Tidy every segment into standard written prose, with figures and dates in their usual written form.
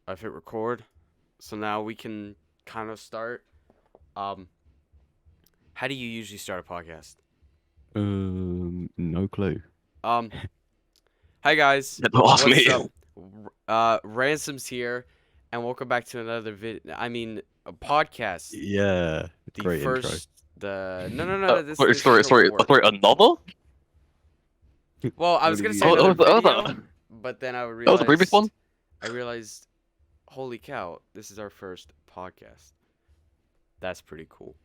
I've hit record. So now we can kind of start. Um, how do you usually start a podcast? No clue. Um, Hi guys, Don't ask what's me. up? Ransom's here, and welcome back to another a podcast. Yeah, The great intro. first, the no, this Sorry, this sorry, shouldn't sorry, work. sorry, another? Well, I was What gonna do say you- another that was video, that. but then That was the previous one? I realized, holy cow, this is our first podcast. That's pretty cool.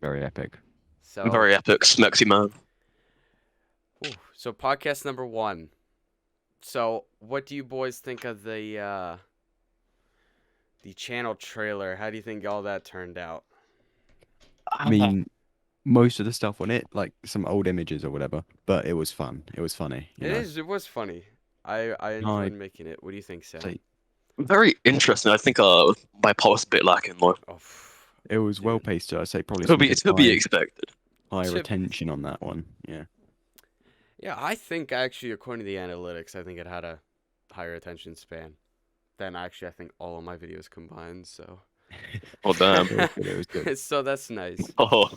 Very epic. So, Very epic, smexy man. so podcast number 1. So, what do you boys think of the channel trailer? How do you think all that turned out? I mean, most of the stuff on it, like some old images or whatever, but it was fun. It was funny. You know? It was funny. I enjoyed making it. What do you think, Sam? Say, Very interesting. I think my part was a bit lacking though. Oh, it was dude. well paced. So I'd say probably To some be good to be expected. higher To- attention on that one. Yeah. Yeah, I think actually, according to the analytics, I think it had a higher attention span than actually I think all of my videos combined. So, Oh damn. It was good. It was good. so that's nice. Oh,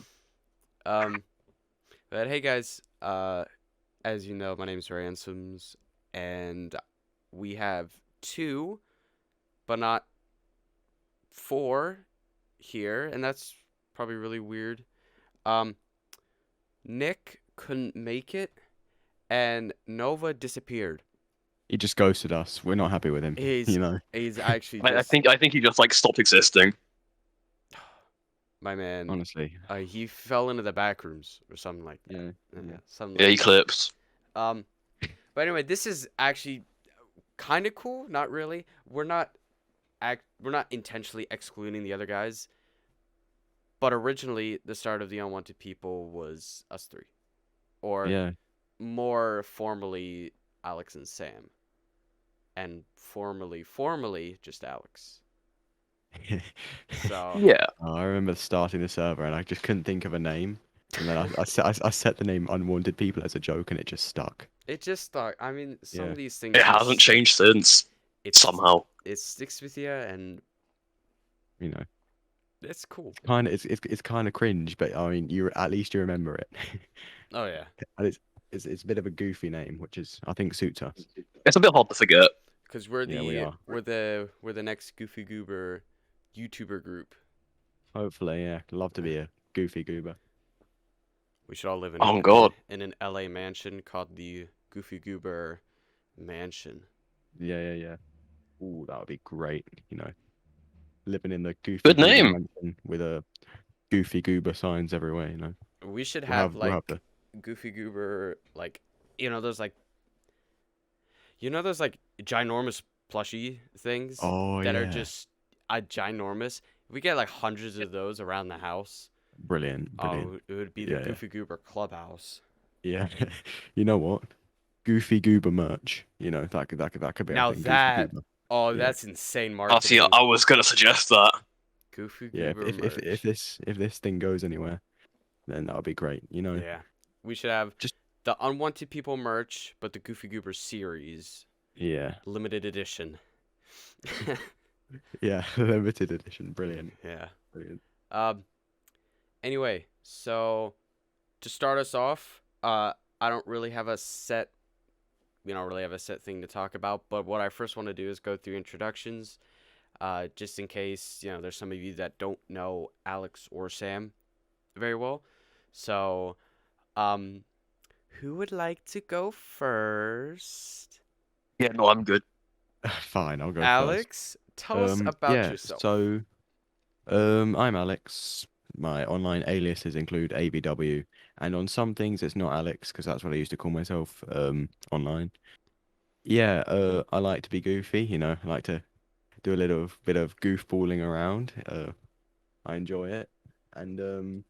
But hey guys, as you know, my name is Ransomz, and we have 2, but not 4 here, and that's probably really weird. Nick couldn't make it, and Nova disappeared. He just ghosted us. We're not happy with him. He's You know. he's actually I just think he just like stopped existing. my man. Honestly. He fell into the back rooms or something like that. Yeah. Yeah, something Yeah, like that. Eclipse. But anyway, this is actually kind of cool. Not really. We're not intentionally excluding the other guys. But originally, the start of the Unwanted People was us 3, or Yeah. more formally, Alex and Sam, and formally just Alex. So Yeah. I remember starting the server and I just couldn't think of a name. And then I set the name Unwanted People as a joke and it just stuck. it just stuck. I mean, some Yeah. of these things It just hasn't changed since. It's Somehow. it sticks with you, and You know, it's cool. it's kind of cringe, but I mean, at least you remember it. Oh yeah, And it's a bit of a goofy name, which I think suits us. It's a bit hard to forget. because we're Yeah, we are. we're the next Goofy Goober YouTuber group. Hopefully, yeah. Love to be a goofy goober. We should all live in Oh, God. in an LA mansion called the Goofy Goober Mansion. Yeah. Ooh, that would be great. You know, living in the goofy Good goober name. mansion with a goofy goober signs everywhere. You know, We should We'll have we'll like the Goofy Goober, like those ginormous plushie things oh that yeah, are just ginormous. If we get like hundreds of those around the house, brilliant. oh, it would be the Yeah. Goofy Goober clubhouse. Yeah, you know what? Goofy goober merch. You know that could be. Now I think, Goofy that- Goober. Oh, Yeah. that's insane Oh, see, marketing. I was gonna suggest that. Goofy Yeah, Goober merch. if this thing goes anywhere, then that'll be great. You know, Yeah, we should have Just- the Unwanted People merch, but the Goofy Goober series, yeah, limited edition. yeah, limited edition, brilliant. Yeah. Brilliant. Anyway, so to start us off, I don't really have a set. We don't really have a set thing to talk about, but what I first want to do is go through introductions, just in case there's some of you that don't know Alex or Sam very well. So, who would like to go first? Yeah, no, I'm good. Fine, I'll go first. Alex, tell us about yeah, yourself. So, I'm Alex. My online aliases include a.v.w, and on some things it's not Alex because that's what I used to call myself online. Yeah, I like to be goofy. You know, I like to do a little bit of goofballing around. I enjoy it, and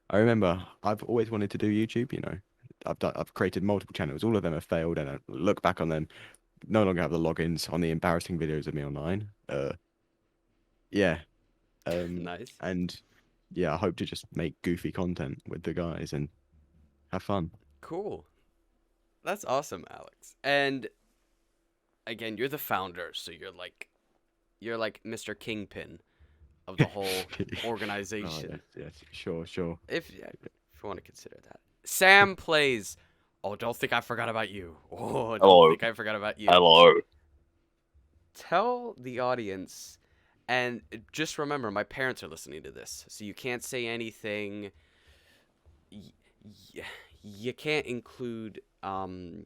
I remember I've always wanted to do YouTube. You know, I've created multiple channels. All of them have failed, and I look back on them, no longer have the logins on the embarrassing videos of me online. Yeah. Nice. And yeah, I hope to just make goofy content with the guys and have fun. Cool. That's awesome, Alex. And again, you're the founder, so you're like you're like Mr. Kingpin of the whole Oh, organization. yes, sure. If you want to consider that. Sam plays. Oh, don't think I forgot about you. Oh, don't Hello. think I forgot about you. Hello. Tell the audience, and just remember, my parents are listening to this, so you can't say anything. You can't include Not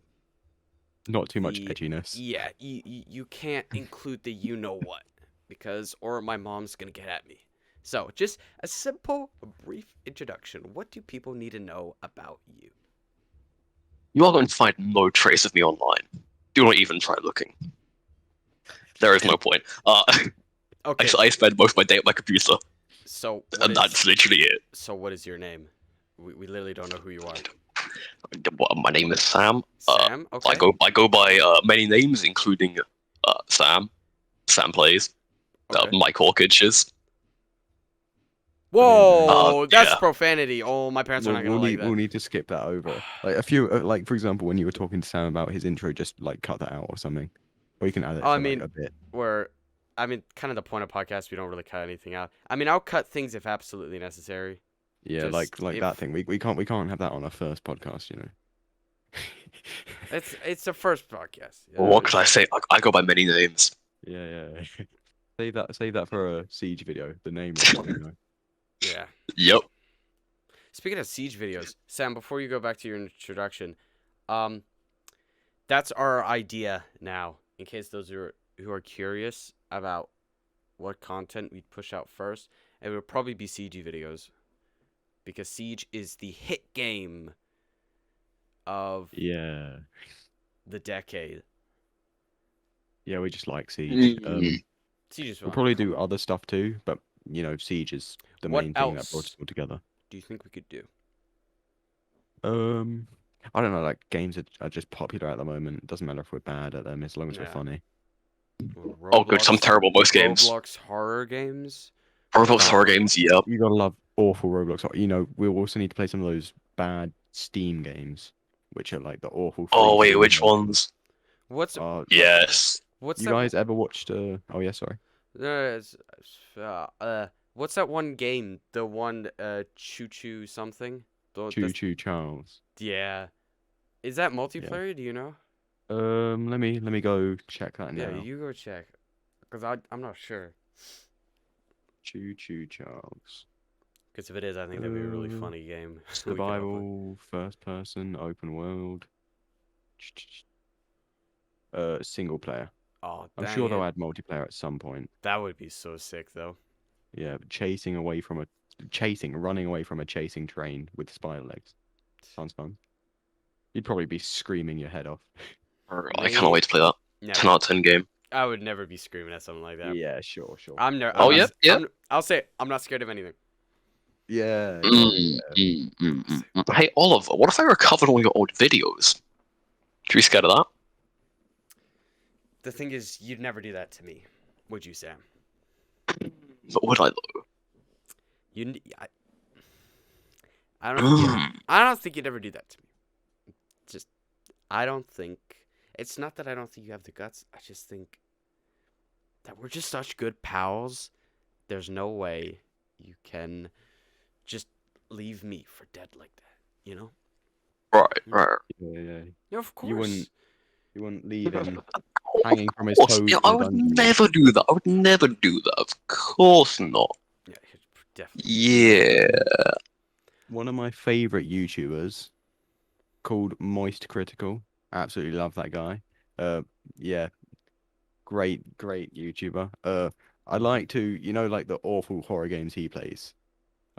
too much the edginess. yeah. You can't include the you know what, because or my mom's gonna get at me. So just a simple, brief introduction. What do people need to know about you? You are going to find no trace of me online. Do not even try looking. There is no point. Okay. I spend most of my day at my computer, So and that's literally it. So what is your name? We literally don't know who you are. Well, my name is Sam. Sam. Okay. I go by many names, including Sam. Sam plays. Okay. Mike Hawkins. Whoa, that's yeah. profanity. Oh, my parents are not gonna like that. We'll need to skip that over. Like a few, like for example, when you were talking to Sam about his intro, just like cut that out or something, or you can add it. I For, mean, like, a bit. Kind of the point of podcast, we don't really cut anything out. I mean, I'll cut things if absolutely necessary. Yeah, just like if- that thing. We can't have that on our first podcast, you know. It's the first podcast. Well, what could I say? I go by many names. Yeah. Save that for a siege video. The name. Yeah. Yep. Speaking of siege videos, Sam, before you go back to your introduction, that's our idea now. In case those who are curious about what content we'd push out first, it would probably be siege videos, because Siege is the hit game of Yeah. the decade. Yeah, we just like siege. Siege is We'll fun. probably do other stuff too, but you know, siege is the What main thing that else? brought us all together. Do you think we could do? I don't know. Like games are just popular at the moment. It doesn't matter if we're bad at them as long as we're Yeah. funny. Oh, good. Some terrible most games. Roblox horror games. Roblox horror games. Yep. You gotta love awful Roblox. You know, we'll also need to play some of those bad Steam games, which are like the awful. Oh free wait, Steam which ones. ones? What's Yes. what's You that? guys ever watched? Oh yeah, sorry. What's that one game? The one Choo Choo something. Choo Choo Charles. Yeah. Is that multiplayer? Do you know? Let me go check that now. Yeah, you go check, because I'm not sure. Choo Choo Charles. Because if it is, I think that'd be a really funny game. we could hopefully- Survival, first person, open world. Single player. Oh, I'm dang sure they'll it. add multiplayer at some point. That would be so sick, though. Yeah, running away from a chasing train with spider legs. Sounds fun. You'd probably be screaming your head off. I cannot wait to play that. Never. 10 out of 10 game. I would never be screaming at something like that. Yeah, sure. I'm never. Oh, yeah, yeah. I'll say it, I'm not scared of anything. Yeah. Hey, Oliver, what if I recovered all your old videos? Should we be scared of that? The thing is, you'd never do that to me, would you, Sam? But would I though? I don't think you'd ever do that to me. I don't think. It's not that I don't think you have the guts. I just think that we're just such good pals. There's no way you can just leave me for dead like that. You know? Right. Yeah. Yeah, of course. You wouldn't leave him hanging from his Of course, toes. yeah, in I a would dungeon. never do that. I would never do that. Of course not. Yeah, definitely. Yeah. One of my favorite YouTubers called Moist Critical. Absolutely love that guy. Yeah, great YouTuber. I like to, you know, like the awful horror games he plays.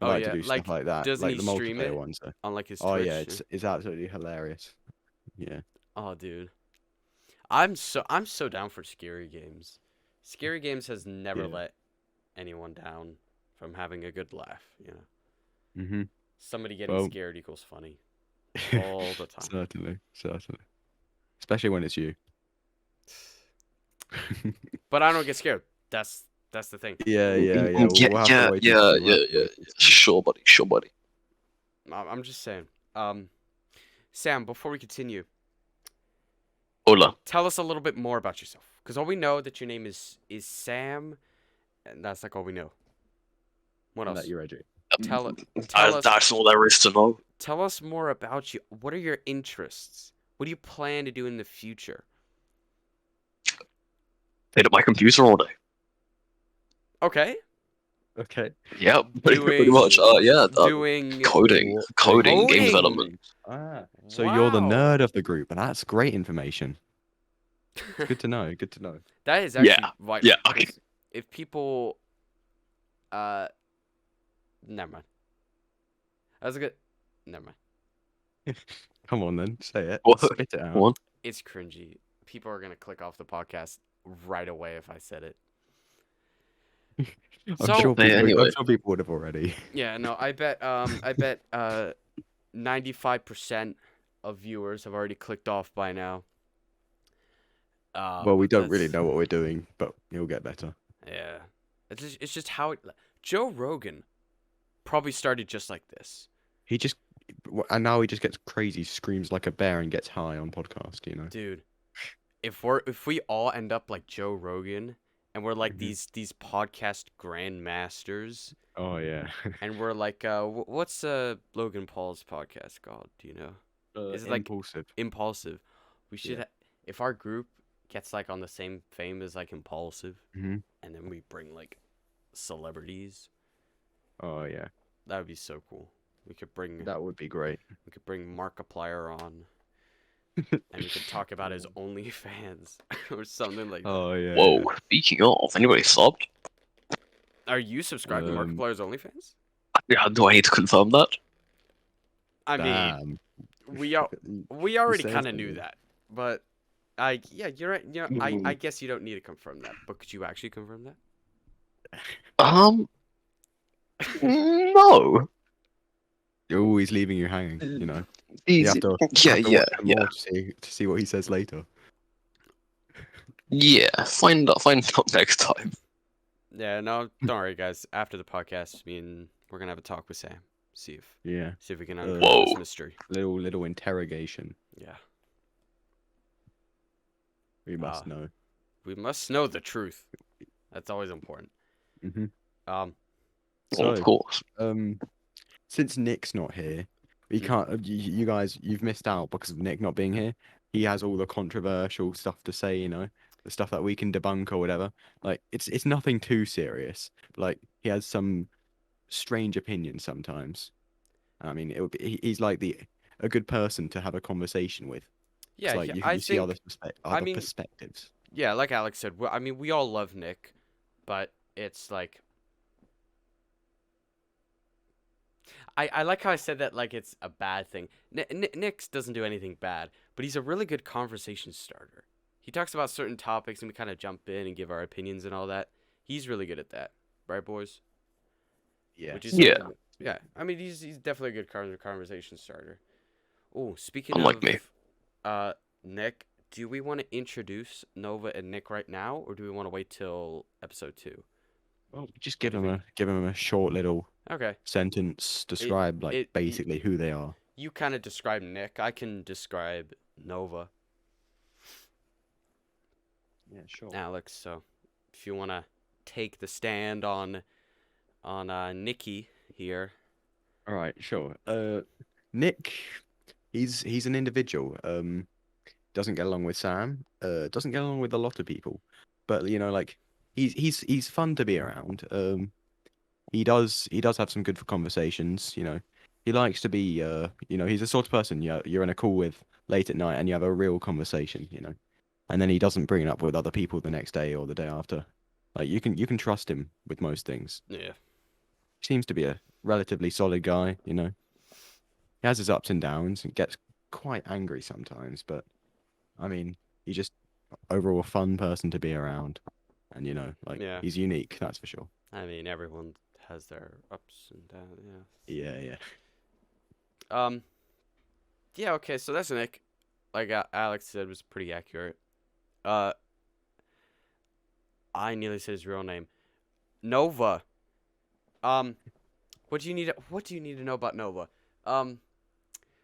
I Oh, like yeah, to do like, stuff like that, doesn't like he the stream multiplayer it? ones. On like his Oh Twitch. yeah, it's absolutely hilarious. Yeah. Oh, dude. I'm so down for scary games. Scary games has never Yeah. let anyone down from having a good laugh, you know. Mhm. Somebody getting Well- scared equals funny all the time. Certainly. Especially when it's you. But I don't get scared. That's the thing. Yeah. Yeah. We'll have to wait and see, Yeah. Sure, buddy. I'm just saying. Sam, before we continue, Hola. tell us a little bit more about yourself. Because all we know that your name is Sam, and that's like all we know. What And else? that you're edgy. Tell us. That's all there is to know. Tell us more about you. What are your interests? What do you plan to do in the future? Stayed at my computer all day. Okay. Okay. Yeah, pretty Doing- much. Yeah, Doing coding, Coding? game development. Ah, so you're the Wow. nerd of the group, and that's great information. It's good to know. Good to know. That is actually Yeah, vital. yeah, okay. Because if people, never mind. That was a good. Never mind. Come on then, say it. What? Spit it out. Go on. It's cringy. People are gonna click off the podcast right away if I said it. I'm So- sure Hey, people, anyway. I'm sure people would have already. Yeah, no, I bet 95% of viewers have already clicked off by now. Well, we but don't really that's- know what we're doing, but it'll get better. Yeah, it's just how it. Joe Rogan probably started just like this. He just, and now he just gets crazy, screams like a bear, and gets high on podcast. You know. Dude, if we all end up like Joe Rogan and we're like Mhm. these podcast grandmasters Oh yeah. and we're like what's Logan Paul's podcast called? Do you know? Is it like- impulsive? Impulsive. We should Yeah. if our group gets like on the same fame as like Impulsive Hmm. and then we bring like celebrities, Oh yeah, that would be so cool. We could bring that would be great. Markiplier on and we could talk about his OnlyFans or something like that. Oh yeah. Whoa, speaking of, anybody subbed? Are you subscribed to Um, Markiplier's OnlyFans? Yeah, do I need to confirm that? I mean, Damn. we already says kind of that, knew yeah. that, but yeah, you're right. You know, I guess you don't need to confirm that, but could you actually confirm that? No. You're always leaving you hanging. You know. You Easy. have to, Yeah, have to yeah, watch them yeah. more to see what he says later. Yeah, find out next time. Yeah, no, don't worry, guys. After the podcast, we're gonna have a talk with Sam. See Yeah. if we can Uh, uncover Whoa. this mystery. Little interrogation. Yeah, We must Ah. know. we must know the truth. That's always important. Hmm. Um, Well, of So, course. since Nick's not here, we Mm. can't. You guys, you've missed out because of Nick not being here. He has all the controversial stuff to say. You know, the stuff that we can debunk or whatever. Like, it's nothing too serious. Like, he has some strange opinions sometimes. I mean, it would be, he's like a good person to have a conversation with. It's yeah, like yeah, you, I you see think. other mean- perspectives. Yeah, like Alex said, we all love Nick, but it's like I like how I said that like it's a bad thing. Nick doesn't do anything bad, but he's a really good conversation starter. He talks about certain topics and we kind of jump in and give our opinions and all that. He's really good at that, right, boys? Yeah. Which is Yeah. something yeah. I mean, he's definitely a good conversation starter. Oh, speaking Unlike of me. Nick, do we want to introduce Nova and Nick right now, or do we want to wait till episode 2? Well, just What do you give him a short little Okay, sentence, describe like y- basically who they are. you kind of describe Nick. I can describe Nova, Yeah, sure. Alex. So, if you want to take the stand on Nikki here. All right, sure. Nick, he's an individual. Doesn't get along with Sam. Doesn't get along with a lot of people, but you know, like he's fun to be around. He does have some good conversations. You know, he likes to be. You know, he's the sort of person you're in a call with late at night and you have a real conversation. You know, and then he doesn't bring it up with other people the next day or the day after. Like you can trust him with most things. Yeah. Seems to be a relatively solid guy, you know. He has his ups and downs and gets quite angry sometimes, but I mean, he's just overall a fun person to be around. And you know, like Yeah. he's unique, that's for sure. I mean, everyone has their ups and downs. Yeah. Yeah, yeah. Yeah. Okay. So that's Nick. Like Alex said, was pretty accurate. I nearly said his real name. Nova. What do you need to know about Nova?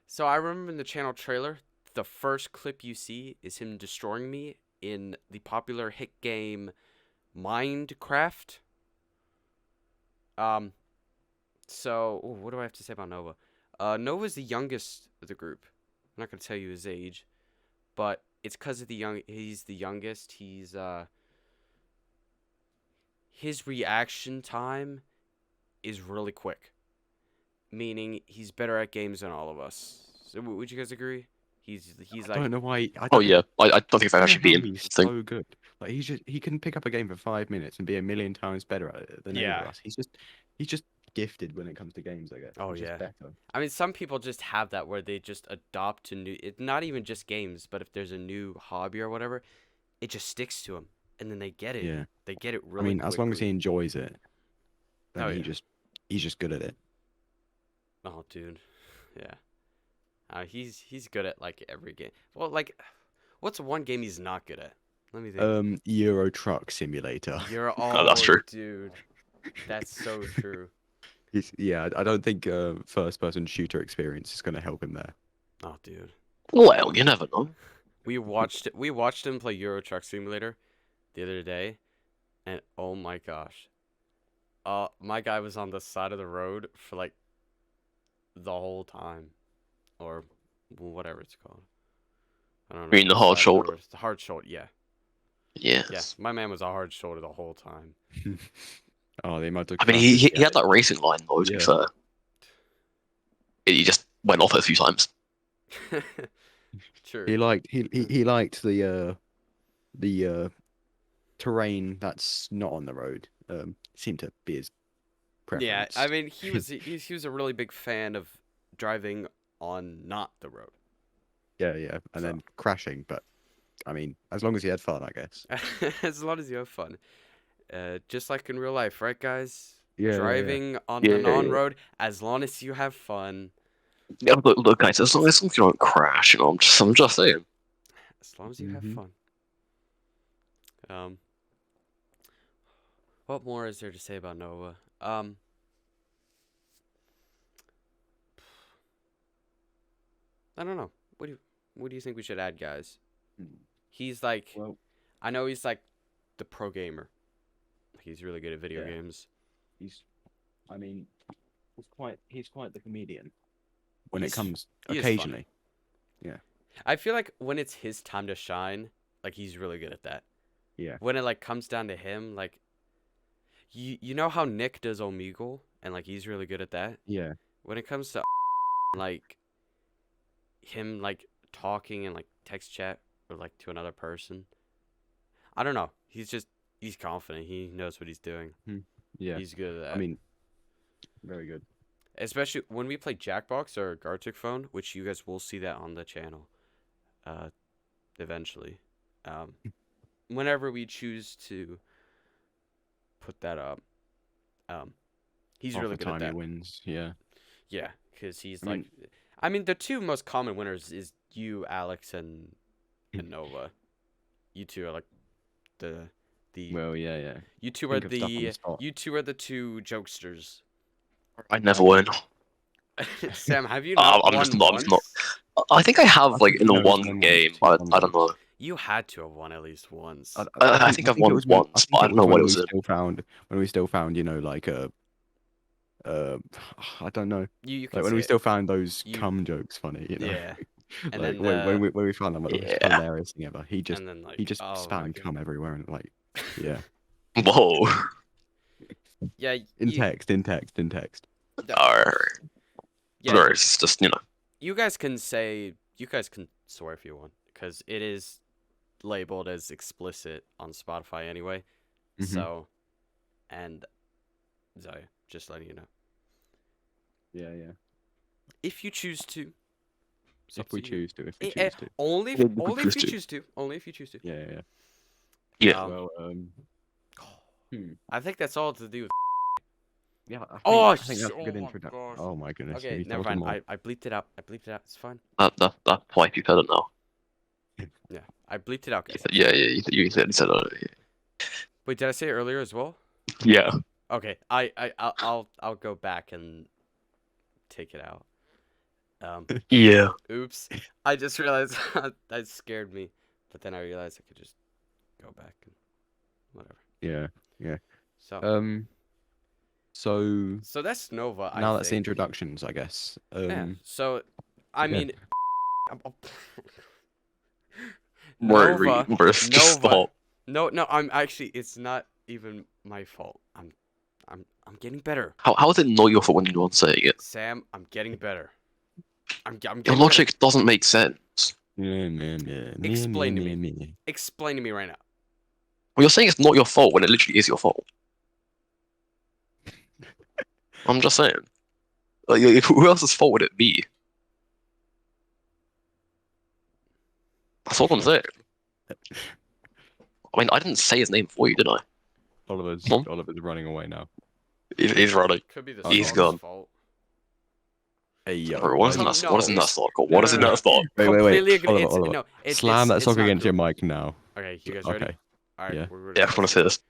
So I remember in the channel trailer, the first clip you see is him destroying me in the popular hit game Minecraft. So what do I have to say about Nova? Nova's the youngest of the group. I'm not gonna tell you his age, but it's because of he's the youngest. His reaction time is really quick, meaning he's better at games than all of us. So would you guys agree? He's I like, don't know why. Oh yeah, I don't think if I I've don't actually know how been he's thing. so good. Like he can pick up a game for 5 minutes and be a million times better at it than either of yeah. us. He's just gifted when it comes to games, I guess. Oh He's yeah. just better. I mean, some people just have that where they just adopt to new. It's not even just games, but if there's a new hobby or whatever, it just sticks to them, and then they get it. Yeah. They get it I really mean, as long as he quickly. enjoys it, then Oh, yeah. he's just good at it. Oh, dude. Yeah. He's good at like every game. Well, like, what's one game he's not good at? Let me think. Euro Truck Simulator. You're Oh, that's true. dude. That's so true. I don't think first person shooter experience is gonna help him there. Oh, dude. Well, you never know. We watched him play Euro Truck Simulator the other day, and oh my gosh. My guy was on the side of the road for like the whole time, or whatever it's called. I don't know. You mean the hard side of shoulder? road. The hard shoulder, yeah. Yes. Yeah, my man was a hard shoulder the whole time. Oh, they might have. I mean, he had that racing line though. To be fair, he just went off it a few times. True. He liked the terrain that's not on the road. Seemed to be his preference. Yeah, I mean, he was a really big fan of driving on not the road. Yeah, and then crashing. But I mean, as long as he had fun, I guess. As long as you have fun. Just like in real life, right, guys? Yeah. Driving on the non-road, as long as you have fun. Yeah, look, guys. As long as you don't crash, you know, I'm just saying. As long as you have fun. What more is there to say about Nova? I don't know. What do you think we should add, guys? He's like, Well, I know he's like the pro gamer. He's really good at video games. he's quite the comedian when it comes he is occasionally. funny. I feel like when it's his time to shine, like he's really good at that. Yeah. When it like comes down to him, like you know how Nick does Omegle, and like he's really good at that. Yeah. When it comes to like him like talking and like text chat or like to another person, I don't know. He's confident. He knows what he's doing. Yeah. He's good at that. I mean, very good. Especially when we play Jackbox or Gartic Phone, which you guys will see that on the channel, eventually. Whenever we choose to put that up, he's Half really the good at time that. he wins. Yeah. Yeah, because he's I mean- I mean, the two most common winners is you, Alex, and Nova. You two are like the. Well, yeah. You two are Think of stuff on the the. spot. You two are the two jokesters. I never win. Sam, have you not I'm won just not- I'm once? just I think I have I like think in no, one no, game, it's but one I don't know. You had to have won at least once. I think I've won it was when- once, think but I it don't know was what when it was we in. still found when we still found, you know, like I don't know. You can Like when say we it. still found those You- cum jokes funny, you know. Yeah. And Like then, when we found them, like, the most Yeah. hilarious thing ever. He just and then like he just oh, spammed okay. cum everywhere and like yeah. Whoa. Yeah. In you, text. Arr. Yeah. Or it's just, you know. You guys can swear if you want, because it is labeled as explicit on Spotify anyway. Mhm. So, and Zoe, just letting you know. Yeah. If you choose to. it's up If we to you. choose to, if we Eh, choose to. Only Yeah, we only could if you choose to. choose to. Only if you choose to. Yeah. Yeah. Um, Well, I think that's all to do with. yeah. I Oh, think that's a oh good my introduction. gosh. Oh my goodness. Okay, have you never thought of mind. more? I bleeped it out. It's fine. That wipe, you said it now. Yeah, I bleeped it out, guys. Yeah, you said it. Wait, did I say it earlier as well? Yeah. Okay, I'll go back and take it out. Yeah. Oops. I just realized that scared me, but then I realized I could just go back and whatever. Yeah. So So that's Nova. I now that's the think. introductions, I guess. Yeah. So I yeah. mean, Bro, Nova. just Nova. stop. No. I'm actually. It's not even my fault. I'm getting better. How is it not your fault when you're not saying it? Sam, I'm getting better. I'm Your getting logic doesn't make sense. Explain to me. Explain to me right now. Well, you're saying it's not your fault when it literally is your fault. I'm just saying. Like, who else's fault would it be? That's all I'm saying. I mean, I didn't say his name for you, did I? Oliver's running away now. He's running. Could be the He's song's gone. fault. Hey yo. Bro, what is in that? No, What is in that it's- song? no, What is in no, that song? Wait. Completely agree. Oliver, It's Oliver. no. It's Slam that it's song not against good. your mic now. Okay, you guys ready? Okay. All right. Yeah. We're ready. Yeah, I want to say this.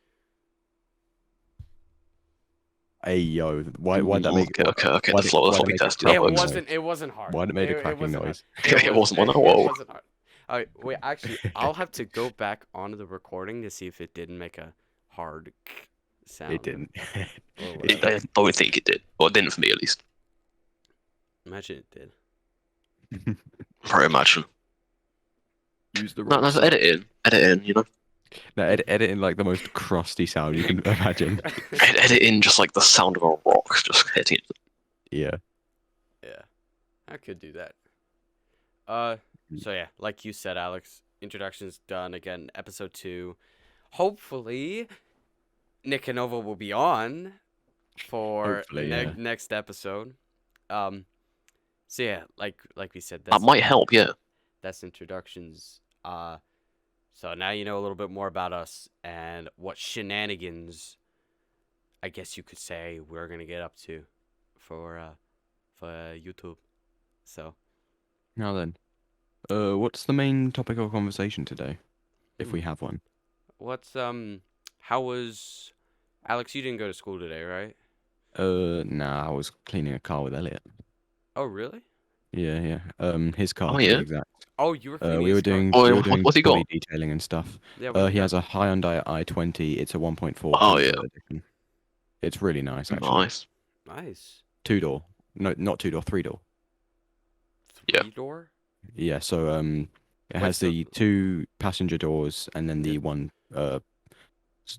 Hey yo. Why'd that make Okay. why'd The it- flow why'd it make test. a cracking It noise? wasn't. It wasn't hard. Why'd it make a It cracking wasn't noise? hard. It wasn't one. It Whoa. wasn't hard. All right. Wait. Actually, I'll have to go back onto the recording to see if it didn't make a hard sound. It didn't. Or I whatever. don't think it did. Well, it didn't for me at least. Imagine it did. Very imagine. Use the No, edit in, you know. No, edit in like the most crusty sound you can imagine. Edit in just like the sound of a rock just hitting it. Yeah. Yeah, I could do that. So yeah, like you said, Alex, introduction's done again. Episode 2. Hopefully, Nick and Nova will be on for Hopefully, yeah. next episode. So yeah, like we said, That might help, yeah. that's introductions. So now you know a little bit more about us and what shenanigans, I guess you could say, we're gonna get up to for YouTube. So Now then, what's the main topic of conversation today, if we have one? what's how was Alex? You didn't go to school today, right? Nah, I was cleaning a car with Elliot. Oh really? Yeah. His car. Oh, to be yeah? exact. Oh, you were cleaning We were his car? doing Oh, we yeah, were doing what's he body got? detailing and stuff. Yeah, what He you has a Hyundai i20. It's a 1.4. Oh, yeah. edition. It's really nice, actually. Nice. got? Nice. 2-door. No, not 2-door, 3-door. Yeah. 3-door? Yeah. So it has so- the 2 passenger doors and then the one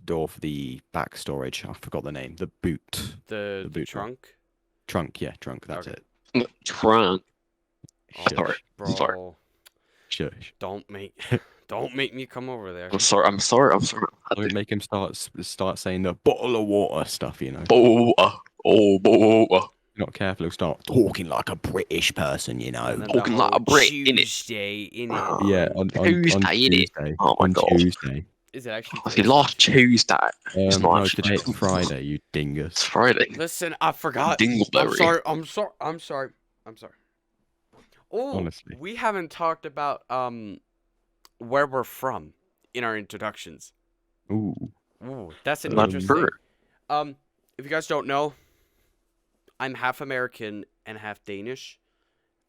door for the back storage. I forgot the name. The boot. The boot door. trunk? Trunk. Yeah, trunk. That's Okay. it. Trunk. Oh, Sorry. bro, Sorry. Shush. don't make me come over there. I'm sorry. Don't make him start saying the bottle of water stuff. You know. Boa. You're not careful, he'll start talking like a British person. You know. And then Talking the like a whole Brit, innit? Tuesday, innit? Yeah, on Tuesday, innit? Tuesday. Oh my on God. Tuesday. Is it actually? See, last Tuesday. It's not No, actually today it's Tuesday. Friday, you It's dingus. Friday. Listen, I forgot. Dingleberry. I'm sorry. Oh, Honestly. we haven't talked about where we're from in our introductions. Ooh. Ooh, that's an Not interesting. sure. If you guys don't know, I'm half American and half Danish,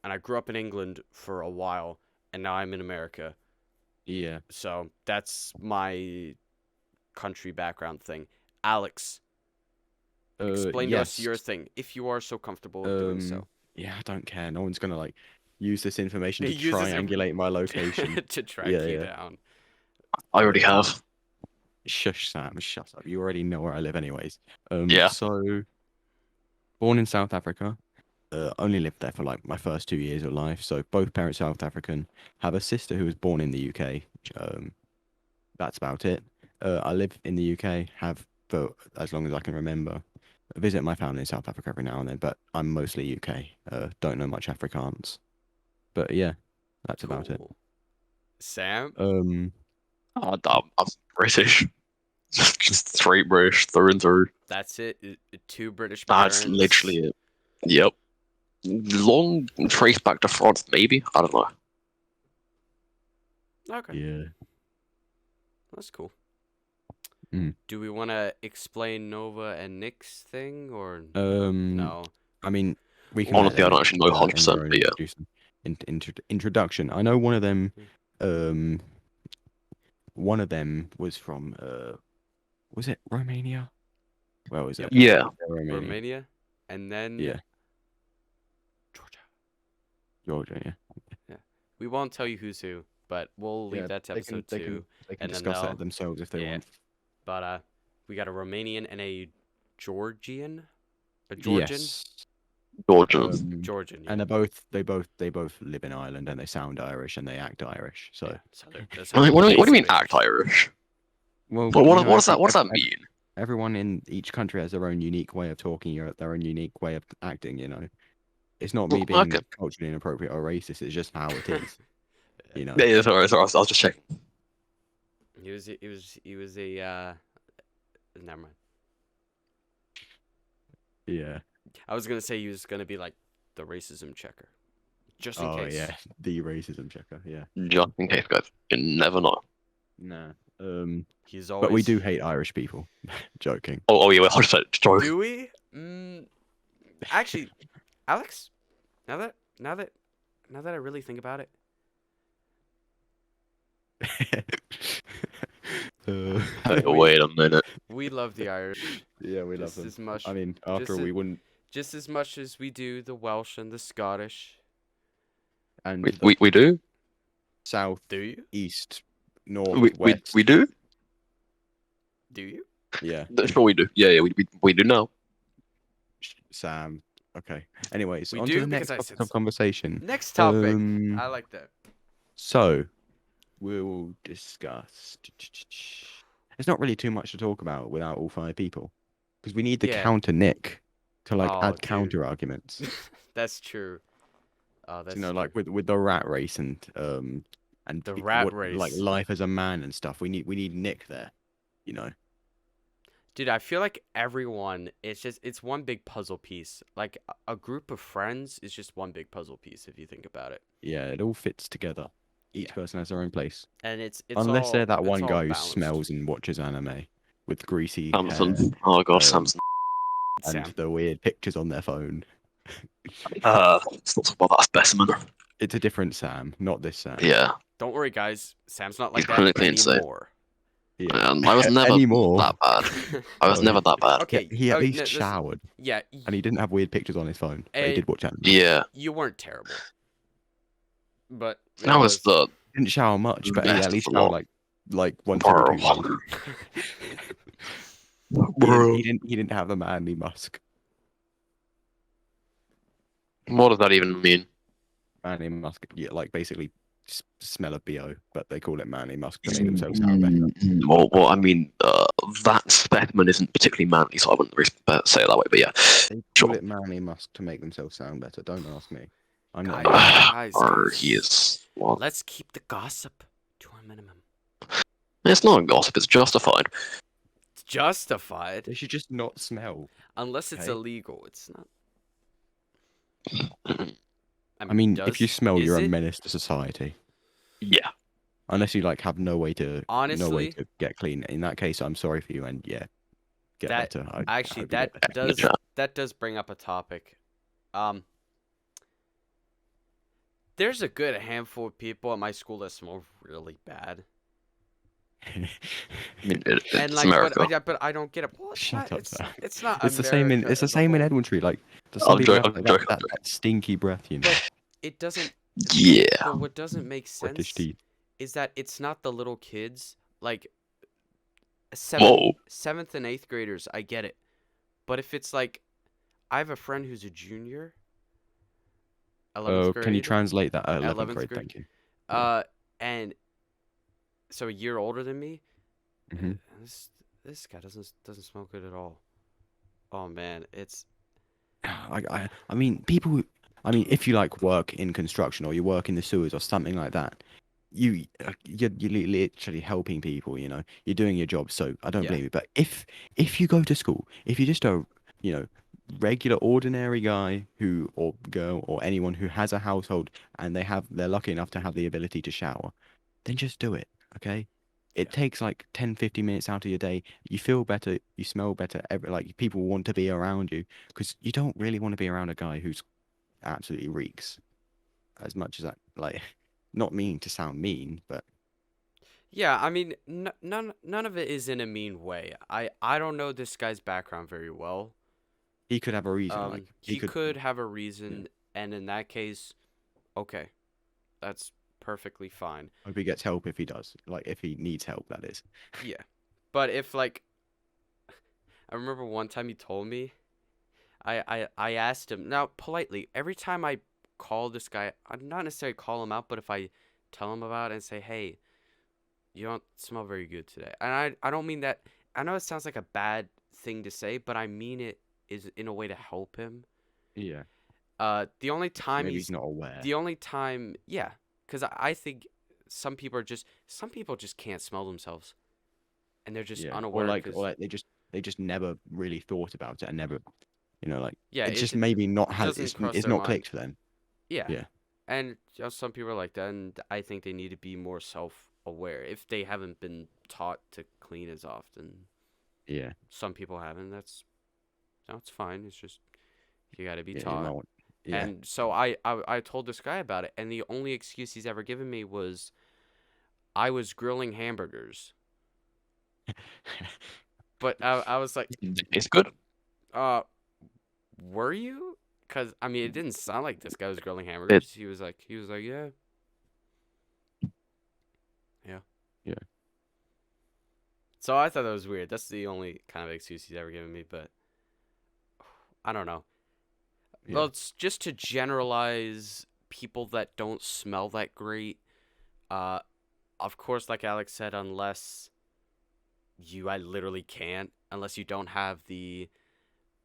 and I grew up in England for a while, and now I'm in America. Yeah. So that's my country background thing. Alex, explain to us your thing, if you are so comfortable with doing so. Yeah, I don't care. No one's gonna like use this information to Use this triangulate my location. to track Yeah, you yeah. down. I already have. Shush, Sam. Shut up. You already know where I live, anyways. Yeah. So, born in South Africa. Only lived there for like my first 2 years of life. So both parents South African. Have a sister who was born in the UK. That's about it. I live in the UK. Have for as long as I can remember. I visit my family in South Africa every now and then, but I'm mostly UK. Don't know much Afrikaans. But yeah, that's about it. Cool. Sam? I'm British. Just straight British, through and through. That's it? 2 British That's parents? literally it. Yep. Long trace back to France, maybe? I don't know. Okay, Yeah. that's cool. Mm. Do we want to explain Nova and Nick's thing, or No. I mean, we can. Honestly, I don't actually know in 100%, your own but yeah. introduction. I know one of them. one of them was from was it Romania? Where was Yep. it? Yeah. Romania. Romania, and then Yeah, Georgia. Georgia. Yeah. Yeah, we won't tell you who's who, but we'll leave Yeah, that to episode they 2, they can and then discuss they'll. that themselves if they Yeah. want. But we got a Romanian and a Georgian, a Georgian, Yes. Georgian. Georgian. Yeah. And they both live in Ireland and they sound Irish and they act Irish. So Yeah, so that's What, how what do you mean basically- act Irish? well, What, you what, know, what does that every- what does that ev- mean? everyone in each country has their own unique way of talking, their own unique way of acting. It's not me Well, being okay. culturally inappropriate or racist. It's just how it is. Yeah, yeah, sorry, I was just checking. He was a never mind. Yeah. I was gonna say he was gonna be like the racism checker, just in Oh case. yeah, the racism checker. Yeah. Just in case, guys. You never know. Nah. He's always. But we do hate Irish people. Joking. Oh yeah, 100%. Joke. Do we? Actually, Alex, now that I really think about it, Hey, wait a minute. we love the Irish yeah, we love just them. as much. I mean, after all, just we as- wouldn't. Just as much as we do the Welsh and the Scottish. And We do? south, Do you? east, north, We west. do? Do you? Yeah. Sure we do. Yeah, we do now. Sam. Okay. Anyways, We on do to the because next I topic said of so. conversation. Next topic. Um, I like that. So, we'll discuss. There's not really too much to talk about without all 5 people, because we need the Yeah. counter Nick to like Oh, add dude. counter arguments. That's true. Oh, that's Like with the rat race and The pe- rat like race. life as a man and stuff. We need Nick there. Dude, I feel like everyone, it's one big puzzle piece. Like a group of friends is just one big puzzle piece if you think about it. Yeah, it all fits together. Each Yeah. person has their own place. And it's Unless all, they're that it's one all guy who balanced. smells and watches anime with greasy hair Samson. Oh god, Um, Samson. and Sam. the weird pictures on their phone. Let's not talk about that specimen. It's a different Sam, not this Sam. Yeah. Don't worry, guys. Sam's not He's like that clinically insane. anymore. Yeah. I was never Anymore. that bad. I was Oh, never that bad. Okay. He at oh, least no, listen, showered, Yeah, and he didn't have weird pictures on his phone, but he Eh, did watch anime. Yeah. you weren't terrible. But That was the He didn't shower much, but he best at least of showered all. like once every 2 Bro. days. Bro. He didn't have the manly musk. What does that even mean? Manly musk, yeah, like basically smell of BO, but they call it manly musk to make themselves sound better. Well, I mean, that specimen isn't particularly manly, so I wouldn't really say it that way. But yeah, They call Sure. it manly musk to make themselves sound better. Don't ask me. I'm not. Guys, or guys. he is. Well, let's keep the gossip to a minimum. it's not gossip; it's justified. It's justified. They should just not smell. Unless it's Okay. illegal. It's not. I mean, if you smell, is you're a it? menace to society. Yeah. Unless you like have no way to Honestly, get clean. In that case, I'm sorry for you, and yeah, get That- better. I actually, hope you get that better. does that does bring up a topic. There's a good handful of people at my school that smell really bad, I mean, it's and like, America. but I don't get it. Well, it's Shut not, up, it's, Sam. it's not. It's the same in America it's the as a same in whole. Edmonton. Like the I'm some people joking, have I'm joking, that stinky breath, you know, But it doesn't. Yeah. But what doesn't make British sense teeth. is that it's not the little kids like Whoa. seventh and eighth graders. I get it, but if it's like, I have a friend who's a junior. 11th Oh, grade. can you translate that? 11th 11th grade, grade. thank you. And so a year older than me. Mhm. and This guy doesn't smell good at all. Oh man, it's I mean, people. I mean, if you like work in construction or you work in the sewers or something like that, you're literally helping people. You know, you're doing your job. So I don't Yeah. blame you. But if you go to school, if you're just a regular ordinary guy or girl or anyone who has a household and they're lucky enough to have the ability to shower, then just do it. Okay. It takes like 10-15 minutes out of your day. You feel better, you smell better, like people want to be around you, because you don't really want to be around a guy who's absolutely reeks. As much as that, like, not meaning to sound mean, but Yeah, I mean, none of it is in a mean way. I don't know this guy's background very well. He could have a reason. Like he He could. could have a Yeah. reason, and in that case, okay, that's perfectly fine. Hope he gets help if he does. Like if he needs help, that is. Yeah, but if like, I remember one time he told me, I asked him now politely every time I call this guy, I'm not necessarily call him out, but if I tell him about it and say, hey, you don't smell very good today, and I don't mean that. I know it sounds like a bad thing to say, but I mean it is in a way to help him. Yeah. The only time Maybe he's not aware. the only time, yeah, because I think some people just can't smell themselves, and they're just Yeah. unaware. Or like they just never really thought about it and never, like Yeah, it's it just maybe not it has doesn't cross it's their not mind. clicked for them. Yeah, Yeah. and some people are like that, and I think they need to be more self-aware if they haven't been taught to clean as often. Yeah. Some people haven't. That's fine. It's just you got to be Yeah. You might taught. want. Yeah. And so I told this guy about it, and the only excuse he's ever given me was I was grilling hamburgers. But I was like, It's good. uh, were you? Because I mean, it didn't sound like this guy was grilling It, hamburgers. He was like, yeah, yeah. Yeah. So I thought that was weird. That's the only kind of excuse he's ever given me. But I don't know. Yeah. Well, it's just to generalize people that don't smell that great. Uh, of course, like Alex said, unless I literally can't, unless you don't have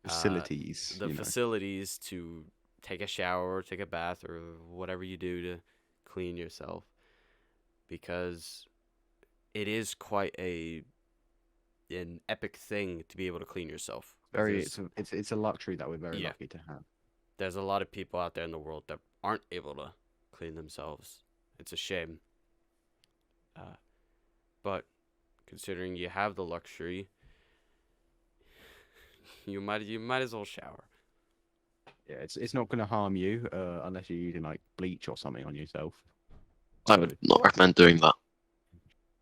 Facilities. the facilities to take a shower or take a bath or whatever you do to clean yourself, because it is quite an epic thing to be able to clean yourself. There's- It's a luxury that we're very Yeah. lucky to have. There's a lot of people out there in the world that aren't able to clean themselves. It's a shame. But considering you have the luxury, you might as well shower. Yeah. It's not gonna harm you unless you're using like bleach or something on yourself. I would not recommend doing that.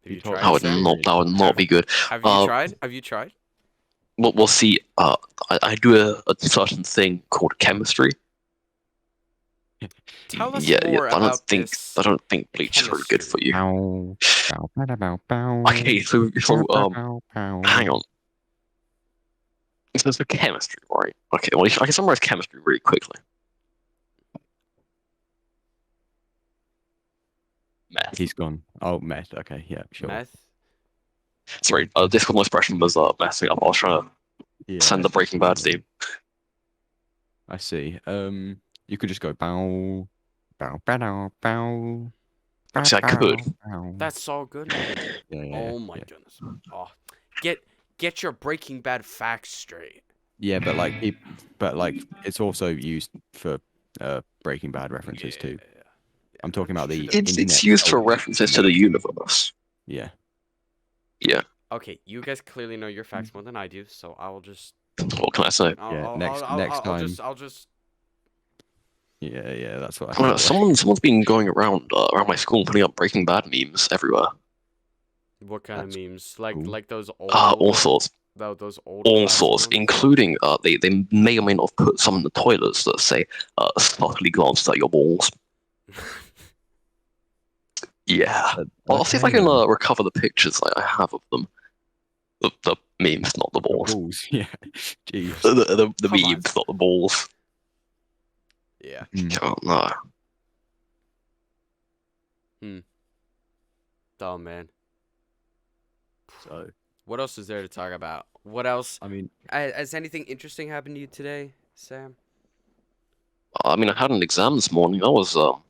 Have You you told- tried That it, would Sam? not. That would not be good. Have you Uh, tried? Have you tried? We'll see. I do a certain thing called chemistry. Tell us Yeah. more about this I don't think bleach is really good for chemistry. you. Bow, bow, bada, bow, bow. Okay. So Bow, bow, bow. hang on. So chemistry, right? Okay. Well, I can summarize chemistry really quickly. Meth. He's gone. Oh, meth. Okay, yeah, sure. Meth? Sorry, Discord noise suppression was messing up. I was trying to Yeah, send the Breaking Bad theme. I see. You could just go bow, bow, bow, bow. See, I could. Bow. That's so good. Yeah, Oh my yeah. goodness. Oh, get your Breaking Bad facts straight. Yeah, but like it's also used for Breaking Bad references too. I'm talking about the It's internet used for itself. references to the universe. Yeah. Yeah. Okay, you guys clearly know your facts more than I do, so I will just. What can I say? I'll, next I'll time. I'll just. Yeah, that's what I Well, thought. someone's been going around my school putting up Breaking Bad memes everywhere. What kind That's of memes? Like cool. like those old. All sorts, Those old. all classic sorts, ones? including they may or may not have put some in the toilets that say subtly glanced at your balls. Yeah. I'll see if I Okay, can then. recover the pictures I have of them. The memes, not the The balls. balls. Yeah. Jeez. The Come on. memes, not the balls. Yeah. Oh, no. Oh man. So, What else is there to talk about? What else? I mean, Has anything interesting happened to you today, Sam? I mean, I had an exam this morning. That was How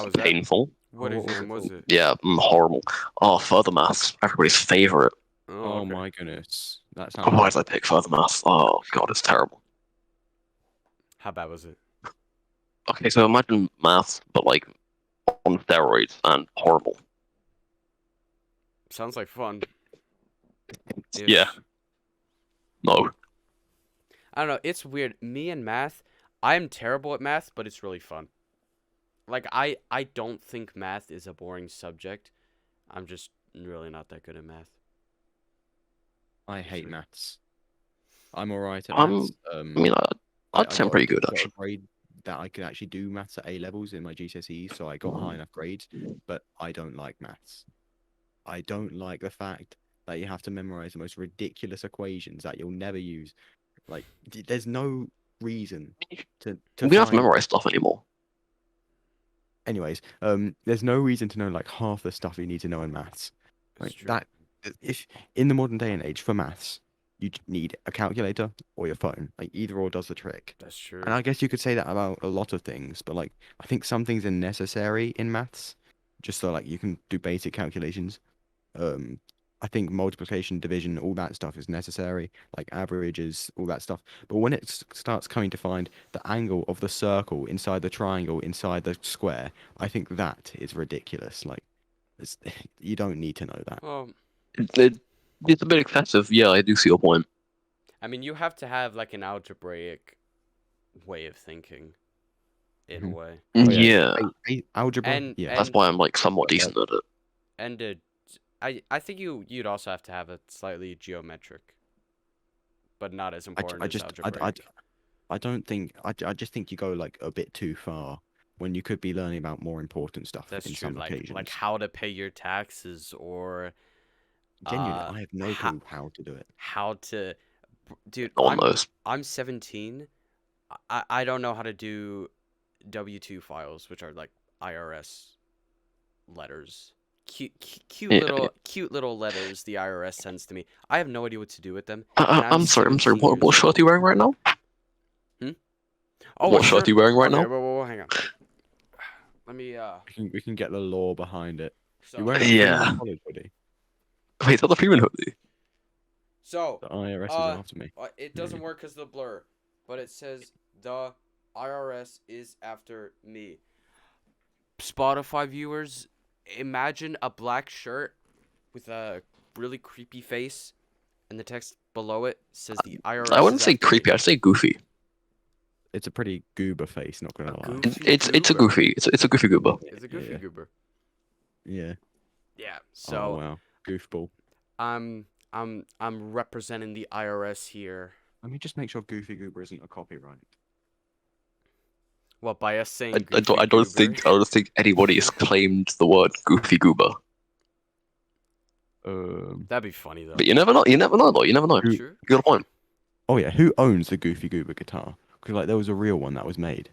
was that? painful. What what was exam it was called? it? Yeah, horrible. Oh, further maths, everybody's favorite. Oh, okay. my goodness. That Oh, sounds why did I pick further maths? Oh god, it's terrible. How bad was it? Okay, so imagine maths, but like on steroids and horrible. Sounds like fun. Yeah. No. I don't know. It's weird. Me and math, I'm terrible at math, but it's really fun. Like I don't think math is a boring subject. I'm just really not that good at math. I hate Sweet. maths. I'm alright at I'm- maths. I mean, I'd I say I'm got pretty good got a actually. grade that I could actually do maths at A levels in my GCSEs, so I got high enough grades. But I don't like maths. I don't like the fact that you have to memorize the most ridiculous equations that you'll never use. Like, there's no reason to We don't have to find. memorize stuff anymore. Anyways, there's no reason to know like half the stuff you need to know in maths. That's Like true. that, if in the modern day and age for maths, you need a calculator or your phone. Like either or does the trick. That's true. And I guess you could say that about a lot of things, but like I think some things are necessary in maths, just so like you can do basic calculations. I think multiplication, division, all that stuff is necessary, like averages, all that stuff. But when it starts coming to find the angle of the circle inside the triangle, inside the square, I think that is ridiculous. Like, it's, you don't need to know that. Well, It's a bit excessive. Yeah, I do see your point. I mean, you have to have like an algebraic way of thinking, in a Mhm. way, Oh, Yeah, algebra. And- Yeah, that's why I'm like somewhat Yeah. decent at it. and I think you'd also have to have a slightly geometric, but not as important I as just algebraic. I don't think I just think you go like a bit too far when you could be learning about more important stuff That's in true. some Like occasions. how to pay your taxes or Genuinely, uh I have no ho- clue how to do it. how to, dude. No one knows. I'm 17. I don't know how to do W-2 files, which are like IRS letters. Cute Yeah. cute little letters the IRS sends to me. I have no idea what to do with them. I'm sorry. 17 What years shirt are you old. wearing right now? Oh, What a shirt are you wearing right okay, now? whoa, hang on. Let me We can get the law behind it. You're so wearing a Yeah. Freeman College hoodie. Wait, is that the Freeman hoodie? so The IRS is after me. it doesn't work because the blur, but it says the IRS is after me. Spotify viewers, imagine a black shirt with a really creepy face, and the text below it says the IRS. I wouldn't is say after me. creepy. I'd say goofy. It's a pretty goober face, not gonna A lie. goofy It's a goober. goofy. It's a goofy goober. It's a goofy yeah. goober. Yeah. Yeah. Oh So wow, goofball. I'm representing the IRS here. Let me just make sure Goofy Goober isn't a copyright. Well, by us saying I goofy don't goober, think anybody has claimed the word goofy goober. that'd be funny though. But you never know. You never know though. You never know. Who- True. You got a point. Oh yeah, who owns the Goofy Goober guitar? Because like there was a real one that was made.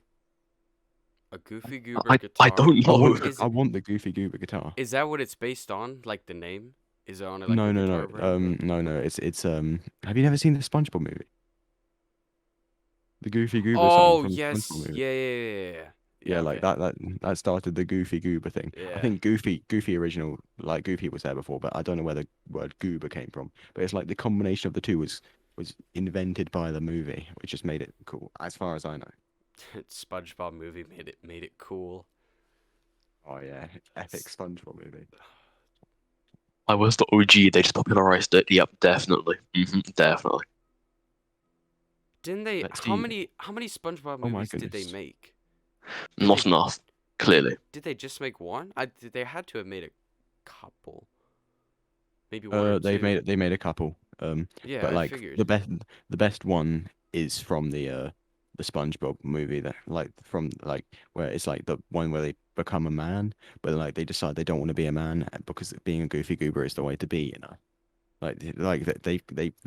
A goofy goober I guitar. don't know. Is- I want the Goofy Goober guitar. Is that what it's based on? Like the name? Is it on like No, a no, guitar no. brand? No. It's Have you never seen the SpongeBob movie? The Goofy Goober Oh song from the yes, SpongeBob movie. yeah. Yeah, like okay. that started the Goofy Goober thing. Yeah. I think Goofy original, like Goofy was there before, but I don't know where the word Goober came from. But it's like the combination of the two was invented by the movie, which just made it cool, as far as I know. SpongeBob movie made it cool. Oh yeah, epic SpongeBob movie. I was the OG. They just popularized it. Yep, definitely. Definitely. Didn't they? Let's How see. many SpongeBob Oh my movies did they goodness. make? Not enough. Clearly. Did they just make one? They had to have made a couple. Maybe one or two. They made a couple. Yeah, But I like figured. the best one is from the SpongeBob movie that like from like where it's like the one where they become a man, but like they decide they don't want to be a man because being a goofy goober is the way to be, you know. Like they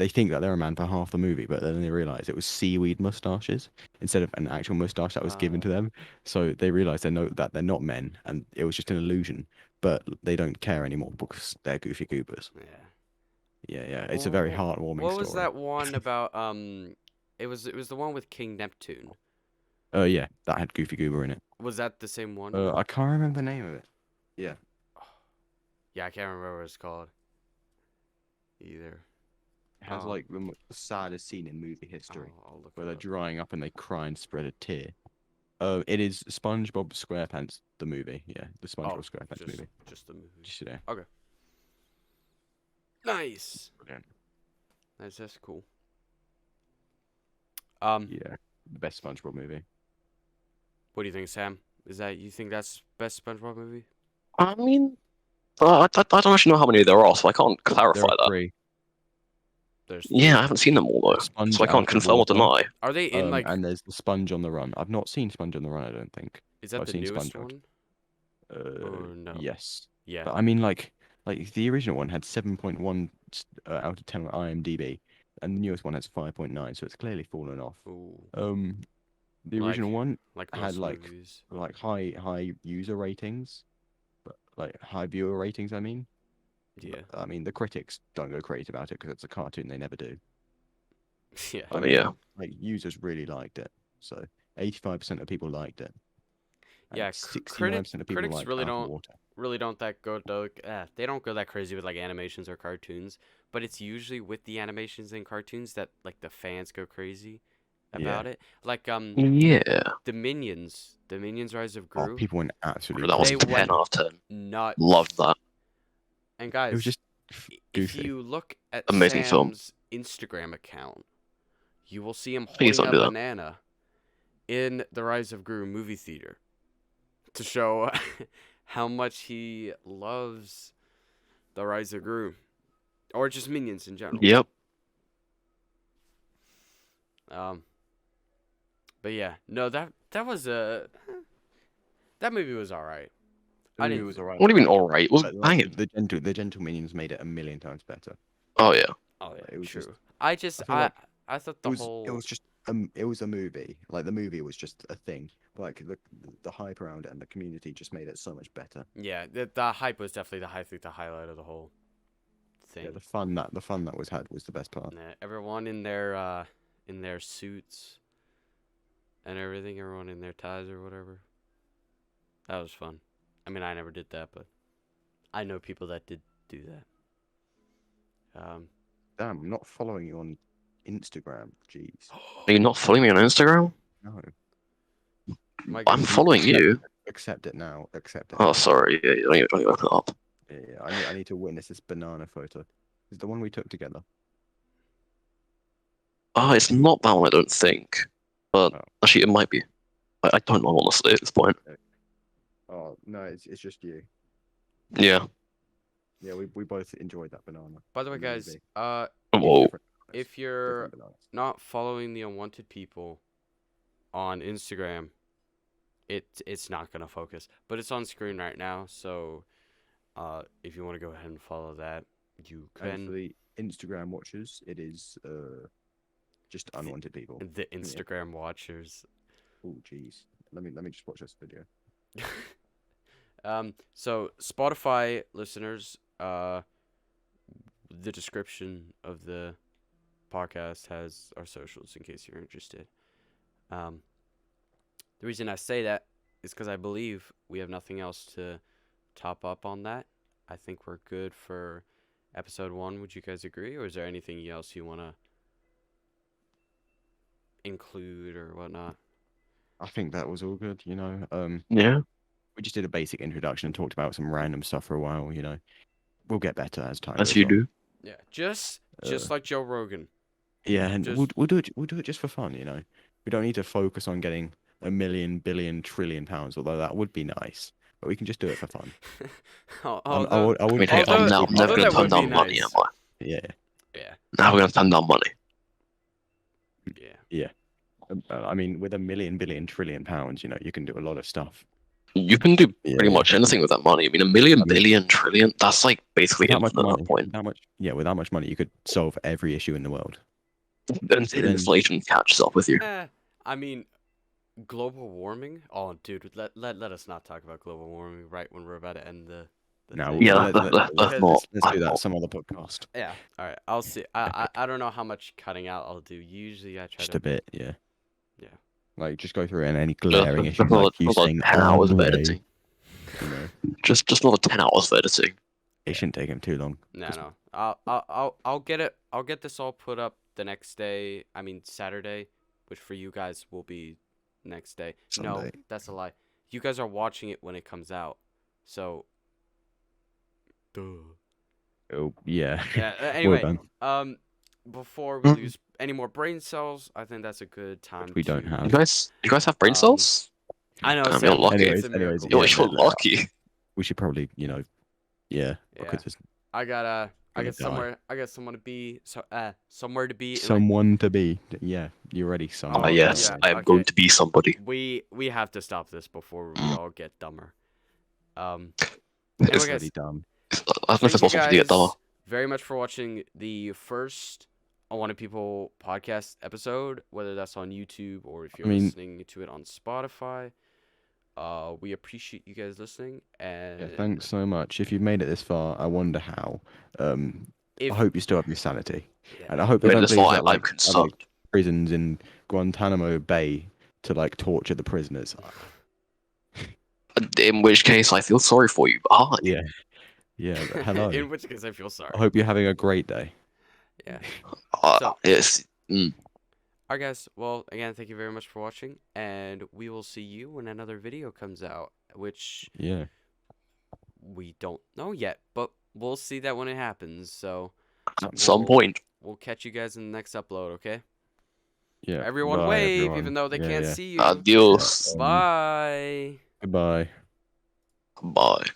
think that they're a man for half the movie, but then they realize it was seaweed mustaches instead of an actual mustache that was given to them. So they realize that they're not men, and it was just an illusion. But they don't care anymore because they're goofy goobers. Yeah. Yeah. It's a very Wha- heartwarming What story. was that one about? It was the one with King Neptune. Yeah, that had Goofy Goober in it. Was that the same one? I can't remember the name of it. Yeah. Yeah, I can't remember what it's called. Either. It has Oh. like the saddest scene in movie history, I'll look where it they're up. drying up and they cry and spread a tear. It is SpongeBob SquarePants the movie. Yeah, the SpongeBob SquarePants movie. Just the movie. Just there. Okay. Nice. Brilliant. That's cool. Yeah, the best SpongeBob movie. What do you think, Sam? You think that's best SpongeBob movie? I mean, I don't actually know how many there are, so I can't There clarify are that. 3. There's Yeah, I 3. haven't seen them all though, Sponge so I out can't the confirm or water. deny. Are they in like? And there's the Sponge on the Run. I've not seen Sponge on the Run, I don't think. Is that I've the seen newest SpongeBob. one? Or no? Yes. Yeah. But I mean, like the original one had 7.1 out of 10 on IMDb, and the newest one has 5.9, so it's clearly fallen off. Ooh. The original one Like had most movies. like high user ratings, but like high viewer ratings. I mean, Yeah. I mean the critics don't go crazy about it because it's a cartoon. They never do. Yeah. I mean, yeah. Like users really liked it, so 85% of people liked it. Yeah. 69% of people critics liked really Out of don't Water. they don't go that crazy with like animations or cartoons, but it's usually with the animations and cartoons that like the fans go crazy about it. Like Yeah. the Minions Rise of Oh, Gru. people went absolutely That was They a 10 went out of 10. nuts. Loved that. And It was guys, just if goofy. you look at Amazing film. Sam's Instagram account, you will see him Please holding don't a do that. banana in the Rise of Gru movie theater to show how much he loves the Rise of Gru, or just Minions in general. Yep. But yeah, no, that was that movie was all right. The I movie didn't- was alright. What do you mean alright? It was But, like, banging. the gentle Minions made it a million times better. Oh yeah. Oh yeah, It was true. just- I just I feel like I thought It the was whole it was just it was a movie. Like the movie was just a thing. Like the hype around it and the community just made it so much better. yeah, the hype was definitely the highlight of the whole thing. Yeah, the fun that was had was the best part. Yeah, everyone in their suits and everything, everyone in their ties or whatever. That was fun. I mean, I never did that, but I know people that did do that. Damn, I'm not following you on Instagram. Jeez. Are you not following me on Instagram? No. My I'm goodness. following you. Accept it now. Accept it. Oh, now. sorry. Yeah, you don't open it up. Yeah, I need to witness this banana photo. Is the one we took together? Oh, it's not that one, I don't think. But Oh. actually, it might be. I don't know, honestly, at this point. Oh no, it's just you. Yeah. Yeah, we both enjoyed that banana. By the way, in the guys, movie. Whoa. Different bananas, if you're different bananas. not following the Unwanted People on Instagram, it's not gonna focus, but it's on screen right now. So, if you want to go ahead and follow that, you And for can. the Instagram watchers, it is just Unwanted People. The Instagram watchers. Oh jeez. Let me just watch this video. So Spotify listeners, the description of the podcast has our socials in case you're interested. The reason I say that is because I believe we have nothing else to top up on that. I think we're good for episode 1. Would you guys agree, or is there anything else you want to include or whatnot? I think that was all good, you know. Yeah. We just did a basic introduction and talked about some random stuff for a while, you know. We'll get better as time As goes you on. do. Yeah, just like Joe Rogan. Yeah, and Just- we'll do it just for fun, you know. We don't need to focus on getting a million, billion, trillion pounds, although that would be nice. But we can just do it for fun. Oh, I oh, would I mean, hey, Although- I'm never although going to that turn would be down money, nice. am I? Yeah. yeah, Now we're going to turn down money. yeah. I mean, with a million, billion, trillion pounds, you know, you can do a lot of stuff. You can do pretty Yeah. much anything with that money. I mean, a million, I mean- billion, trillion, that's like basically With that much infinite at money, that point. with that much money, you could solve every issue in the world. Until then- inflation catches up with you. I mean, global warming. Oh, dude, let us not talk about global warming right when we're about to end the. Now, thing. Yeah, let's that's not. do that that's some other podcast. Yeah. All right. I'll see. I don't know how much cutting out I'll do. Usually I try Just to. a bit, yeah. Yeah. Like, just go through it and any glaring Just issues, like you another saying 10 hours of "Andre," editing. you know, Just another 10 hours of editing. it shouldn't take him too long. No, 'cause- no. I'll get it. I'll get this all put up the next day. I mean Saturday, which for you guys will be next day. No, Sunday. that's a lie. You guys are watching it when it comes out, so. Duh. Oh, yeah. Yeah. Well Anyway, done. before we lose any more brain cells, I think that's a good time. Which we don't to- have. You guys have brain Um, cells? I know. Damn, Sam, you're lucky. it's a Anyways, miracle. You're yeah, so but, lucky. We should probably, you know, Yeah, Yeah. because it's I got gonna die. I got someone to be somewhere to be in like Someone to be. Yeah, you're ready. Someone. Ah, Oh, yes, yeah, I am okay. going to be somebody. we have to stop this before we Mm. all get dumber. Anyway, It's, It's guys, really dumb. I don't know if thank it's you possible to get dumber. guys very much for watching the first Unwanted People podcast episode, whether that's on YouTube or if you're mean- listening to it on Spotify. We appreciate you guys listening, and Yeah, thanks so much. If you've made it this far, I wonder how. I if hope you still have your sanity, yeah, and I hope I you mean, don't that's believe why that I'm like concerned. prisons in Guantanamo Bay to like torture the prisoners. In which case, I feel sorry for you. But hi. Yeah, yeah. But hello. in which case I feel sorry. I hope you're having a great day. Yeah. Uh, So- yes. Mm. All right, guys. Well, again, thank you very much for watching, and we will see you when another video comes out, which Yeah. we don't know yet, but we'll see that when it happens. So At some Well- point. we'll catch you guys in the next upload, okay? Yeah. Everyone Bye, wave, everyone. even though they Yeah, can't yeah. see you. Adios. Bye. Goodbye. Bye.